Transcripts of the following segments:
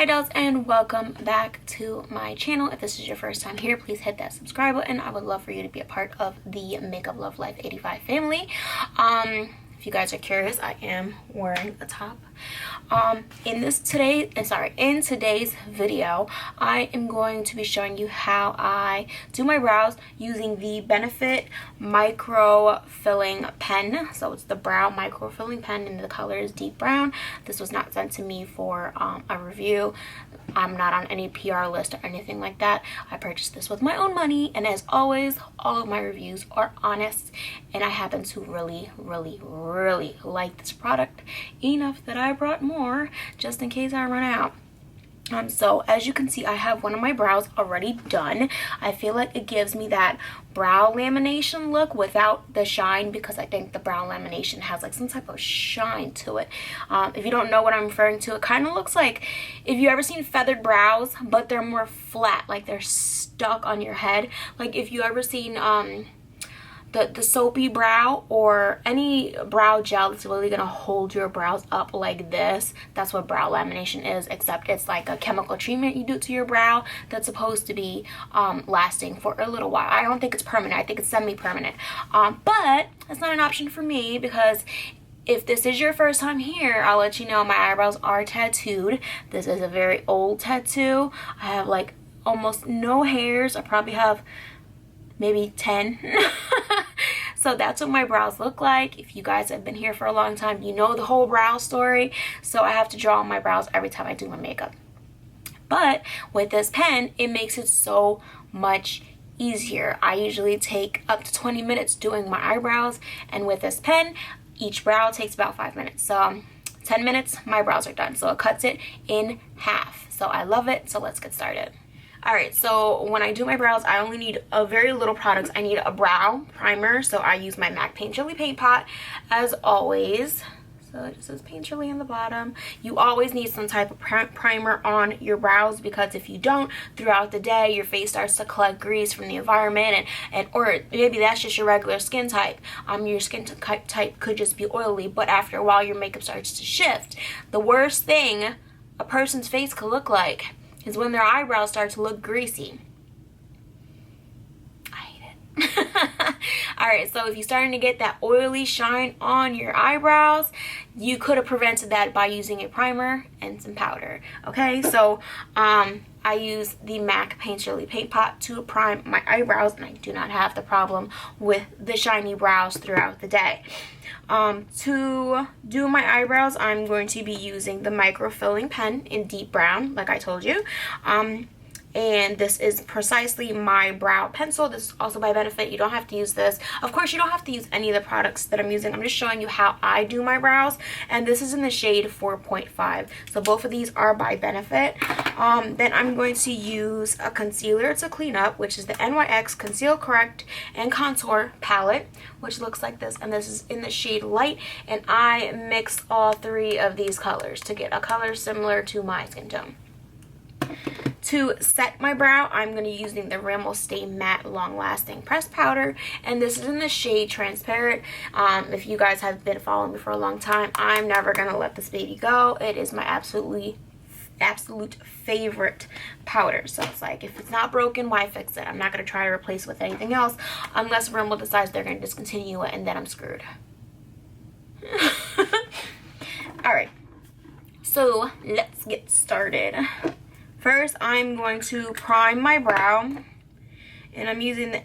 Hi dolls, and welcome back to my channel. If this is your first time here, please hit that subscribe button. I would love for you to be a part of the Makeup Love Life 85 family. If you guys are curious, I am wearing a top. In today's video, I am going to be showing you how I do my brows using the Benefit Microfilling pen. So it's the brow microfilling pen, and the color is deep brown. This was not sent to me for a review. I'm not on any PR list or anything like that. I purchased this with my own money, and as always, all of my reviews are honest, and I happen to really like this product enough that I brought more just in case I run out. So as you can see, I have one of my brows already done. I feel like it gives me that brow lamination look without the shine, because I think the brow lamination has like some type of shine to it. If you don't know what I'm referring to, it kind of looks like if you ever seen feathered brows, but they're more flat, like they're stuck on your head. Like if you ever seen the soapy brow or any brow gel that's really gonna hold your brows up like this, that's what brow lamination is, except it's like a chemical treatment you do to your brow that's supposed to be lasting for a little while. I don't think it's permanent. I think it's semi-permanent, but that's not an option for me, because if this is your first time here, I'll let you know my eyebrows are tattooed. This is a very old tattoo. I have like almost no hairs. I probably have maybe 10. So that's what my brows look like. If you guys have been here for a long time, you know the whole brow story. So I have to draw on my brows every time I do my makeup. But with this pen, it makes it so much easier. I usually take up to 20 minutes doing my eyebrows, and with this pen, each brow takes about 5 minutes. So 10 minutes, my brows are done. So it cuts it in half. So I love it. So let's get started. Alright, so when I do my brows, I only need a very little products. I need a brow primer, so I use my MAC Paint Chili Paint Pot as always. So it just says Paint Chili on the bottom. You always need some type of primer on your brows, because if you don't, throughout the day, your face starts to collect grease from the environment, or maybe that's just your regular skin type. Your skin type could just be oily, but after a while, your makeup starts to shift. The worst thing a person's face could look like is when their eyebrows start to look greasy. I hate it. Alright, so if you're starting to get that oily shine on your eyebrows, you could have prevented that by using a primer and some powder. Okay, so I use the MAC Paint Chili Paint Pot to prime my eyebrows, and I do not have the problem with the shiny brows throughout the day. To do my eyebrows, I'm going to be using the microfilling pen in deep brown, like I told you. And this is precisely my brow pencil. This is also by Benefit. You don't have to use this. Of course, you don't have to use any of the products that I'm using. I'm just showing you how I do my brows. And this is in the shade 4.5. So both of these are by Benefit. Then I'm going to use a concealer to clean up, which is the NYX Conceal, Correct, and Contour palette, which looks like this. And this is in the shade Light. And I mix all three of these colors to get a color similar to my skin tone. To set my brow, I'm going to be using the Rimmel Stay Matte Long Lasting Pressed Powder, and this is in the shade Transparent. If you guys have been following me for a long time, I'm never going to let this baby go. It is my absolute favorite powder. So it's like, if it's not broken, why fix it? I'm not going to try to replace it with anything else unless Rimmel decides they're going to discontinue it, and then I'm screwed. Alright, so let's get started. First, I'm going to prime my brow, and I'm using the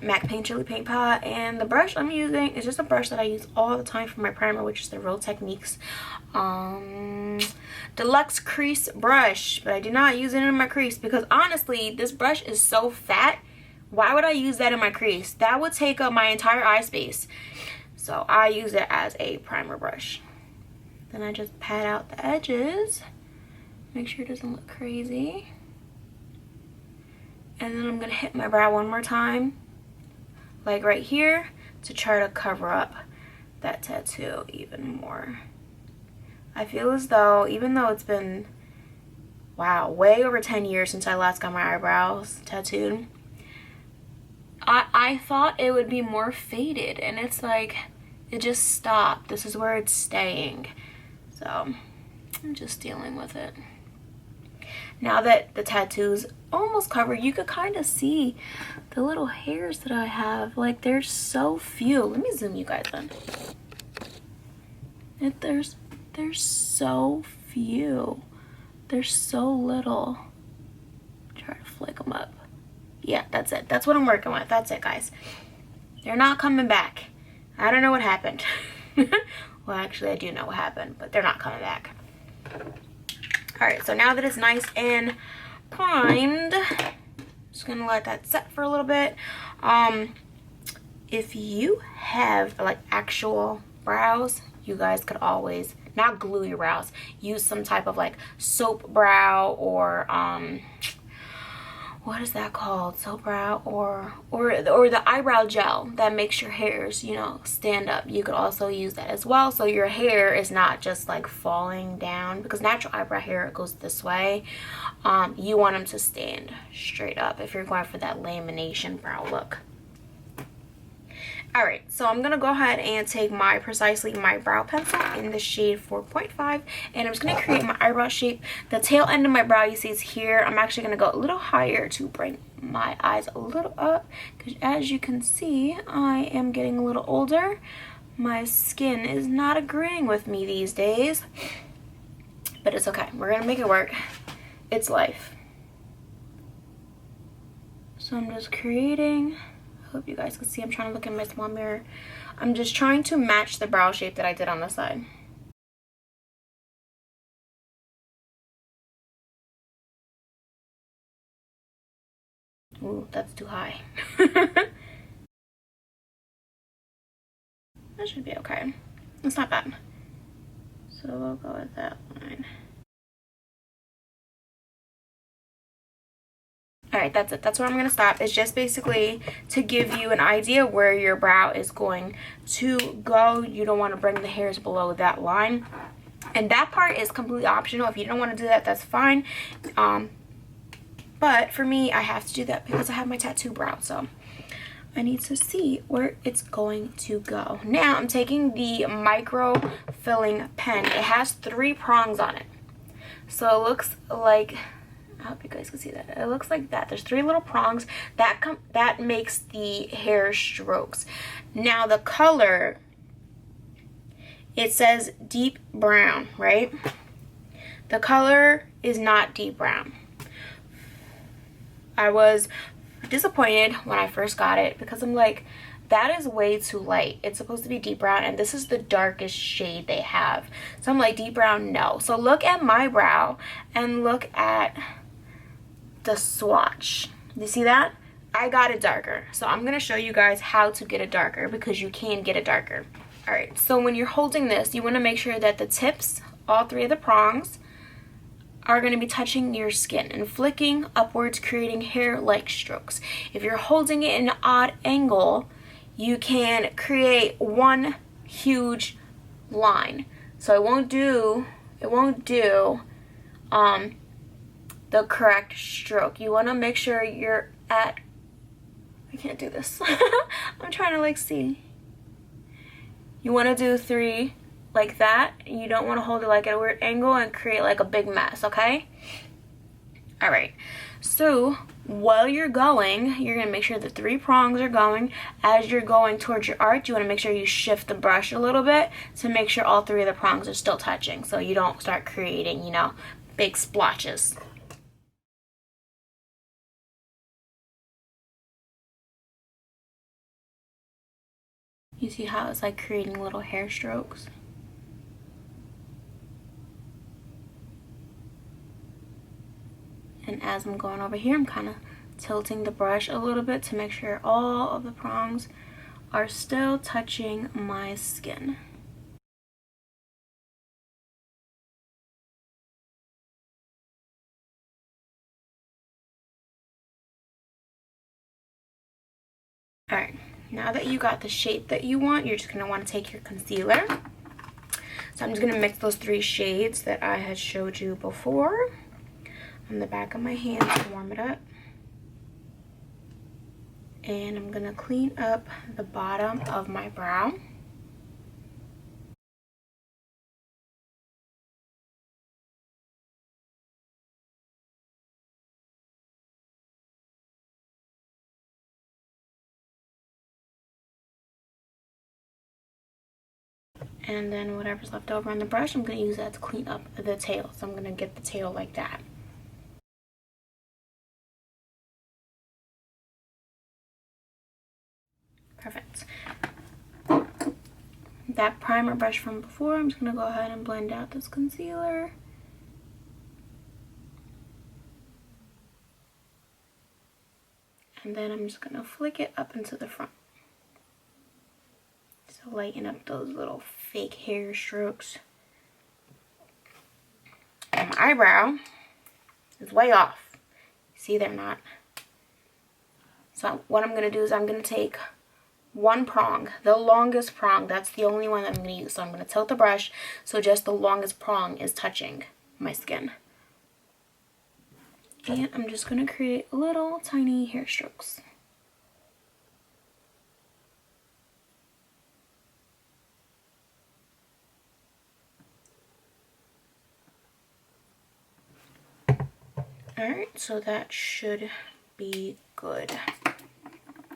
MAC Paint Chili Paint Pot, and the brush I'm using is just a brush that I use all the time for my primer, which is the Real Techniques Deluxe Crease Brush, but I do not use it in my crease, because honestly, this brush is so fat. Why would I use that in my crease? That would take up my entire eye space. So I use it as a primer brush. Then I just pat out the edges. Make sure it doesn't look crazy. And then I'm going to hit my brow one more time, like right here, to try to cover up that tattoo even more. I feel as though, even though it's been, wow, way over 10 years since I last got my eyebrows tattooed, I thought it would be more faded, and it's like, it just stopped. This is where it's staying. So I'm just dealing with it. now that the tattoo's almost covered, you could kind of see the little hairs that I have. Like, there's so few. Let me zoom you guys in. There's so few. There's so little. Try to flick them up. Yeah, that's it. That's what I'm working with. That's it, guys. They're not coming back. I don't know what happened. Well, actually, I do know what happened, but they're not coming back. All right, so now that it's nice and primed, just gonna let that set for a little bit. If you have like actual brows, you guys could always not glue your brows. Use some type of like soap brow, or what is that called? Soap brow, or the eyebrow gel that makes your hairs, you know, stand up. You could also use that as well, so your hair is not just like falling down, because natural eyebrow hair goes this way. You want them to stand straight up if you're going for that lamination brow look. All right, so I'm gonna go ahead and take my Precisely My Brow Pencil in the shade 4.5, and I'm just gonna create my eyebrow shape. The tail end of my brow, you see, is here. I'm actually gonna go a little higher to bring my eyes a little up, because as you can see, I am getting a little older. My skin is not agreeing with me these days, but it's okay. We're gonna make it work. It's life. So I'm just creating. Hope you guys can see. I'm trying to look in my small mirror. I'm just trying to match the brow shape that I did on the side. Ooh, that's too high. That should be okay. It's not bad. So we'll go with that line. All right, that's it. That's where I'm gonna stop. It's just basically to give you an idea where your brow is going to go. You don't want to bring the hairs below that line, and that part is completely optional. If you don't want to do that, that's fine. But for me, I have to do that because I have my tattoo brow, so I need to see where it's going to go. Now I'm taking the Microfilling pen. It has 3 prongs on it, so it looks like, I hope you guys can see that. It looks like that. There's 3 little prongs that makes the hair strokes. Now the color, it says deep brown, right? The color is not deep brown. I was disappointed when I first got it, because I'm like, that is way too light. It's supposed to be deep brown, and this is the darkest shade they have. So I'm like, deep brown, no. So look at my brow and look at the swatch. You see that? I got it darker. So I'm going to show you guys how to get it darker, because you can get it darker. All right, so when you're holding this, you want to make sure that the tips, all 3 of the prongs, are going to be touching your skin and flicking upwards, creating hair-like strokes. If you're holding it in an odd angle, you can create one huge line. So it won't do the correct stroke. You want to make sure you're at, I can't do this. I'm trying to like see. You want to do 3 like that. You don't want to hold it like at a weird angle and create like a big mess, okay? All right, so while you're going, you're gonna make sure the 3 prongs are going. As you're going towards your arch, you want to make sure you shift the brush a little bit to make sure all 3 of the prongs are still touching, so you don't start creating, you know, big splotches. You see how it's like creating little hair strokes? And as I'm going over here, I'm kind of tilting the brush a little bit to make sure all of the prongs are still touching my skin. All right, now that you got the shape that you want, you're just gonna want to take your concealer. So I'm just gonna mix those 3 shades that I had showed you before on the back of my hand to warm it up. And I'm gonna clean up the bottom of my brow. And then whatever's left over on the brush, I'm going to use that to clean up the tail. So I'm going to get the tail like that. Perfect. That primer brush from before, I'm just going to go ahead and blend out this concealer. And then I'm just going to flick it up into the front. So lighten up those little fake hair strokes. And my eyebrow is way off. See, they're not. So what I'm going to do is I'm going to take one prong, the longest prong. That's the only one that I'm going to use. So I'm going to tilt the brush so just the longest prong is touching my skin. And I'm just going to create little tiny hair strokes. Alright, so that should be good.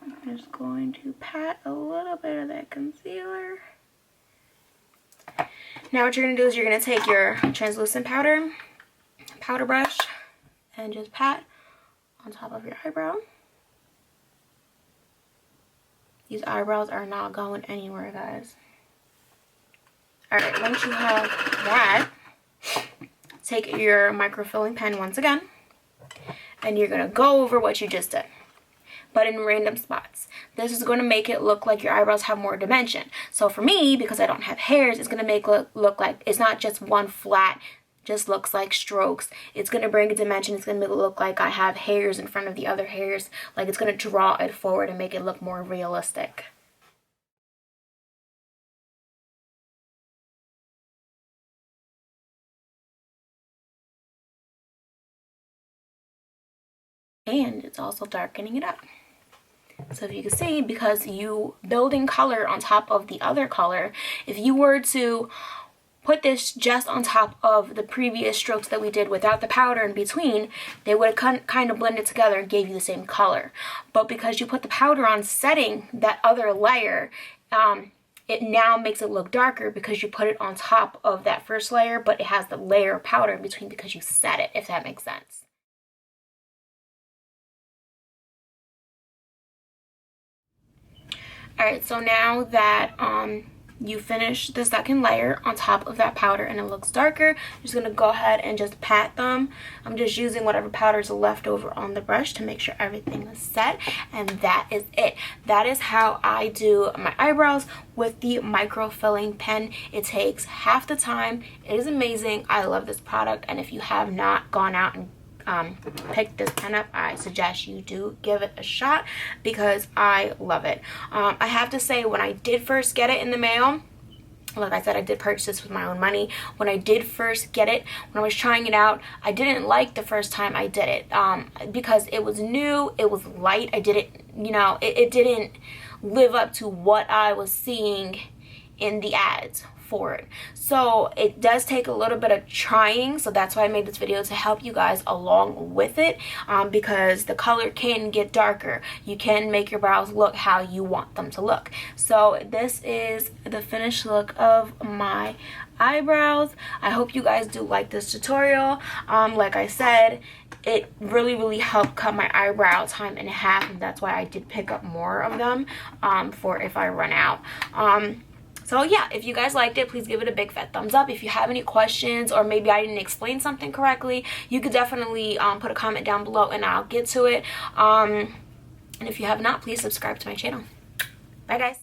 I'm just going to pat a little bit of that concealer. Now what you're going to do is you're going to take your translucent powder brush and just pat on top of your eyebrow. These eyebrows are not going anywhere, guys. Alright, once you have that, take your microfilling pen once again, and you're going to go over what you just did, but in random spots. This is going to make it look like your eyebrows have more dimension. So for me, because I don't have hairs, it's going to make it look like it's not just one flat, just looks like strokes. It's going to bring a dimension. It's going to make it look like I have hairs in front of the other hairs. Like it's going to draw it forward and make it look more realistic. And it's also darkening it up. So if you can see, because you building color on top of the other color, if you were to put this just on top of the previous strokes that we did without the powder in between, they would have kind of blended together and gave you the same color. But because you put the powder on setting that other layer, it now makes it look darker because you put it on top of that first layer, but it has the layer of powder in between because you set it, if that makes sense. Alright, so now that you finish the second layer on top of that powder and it looks darker, I'm just going to go ahead and just pat them. I'm just using whatever powder is left over on the brush to make sure everything is set, and that is it. That is how I do my eyebrows with the microfilling pen. It takes half the time. It is amazing. I love this product, and if you have not gone out and pick this pen up, I suggest you do give it a shot because I love it. I have to say, when I did first get it in the mail, like I said, I did purchase this with my own money. When I did first get it, when I was trying it out, I didn't like the first time I did it because it was new, it was light. I didn't, you know, it didn't live up to what I was seeing in the ads for it. So it does take a little bit of trying, so that's why I made this video, to help you guys along with it, because the color can get darker. You can make your brows look how you want them to look. So this is the finished look of my eyebrows. I hope you guys do like this tutorial. Like I said, it really helped cut my eyebrow time in half, and that's why I did pick up more of them for if I run out. So yeah, if you guys liked it, please give it a big fat thumbs up. If you have any questions, or maybe I didn't explain something correctly, you could definitely put a comment down below and I'll get to it. And if you have not, please subscribe to my channel. Bye guys.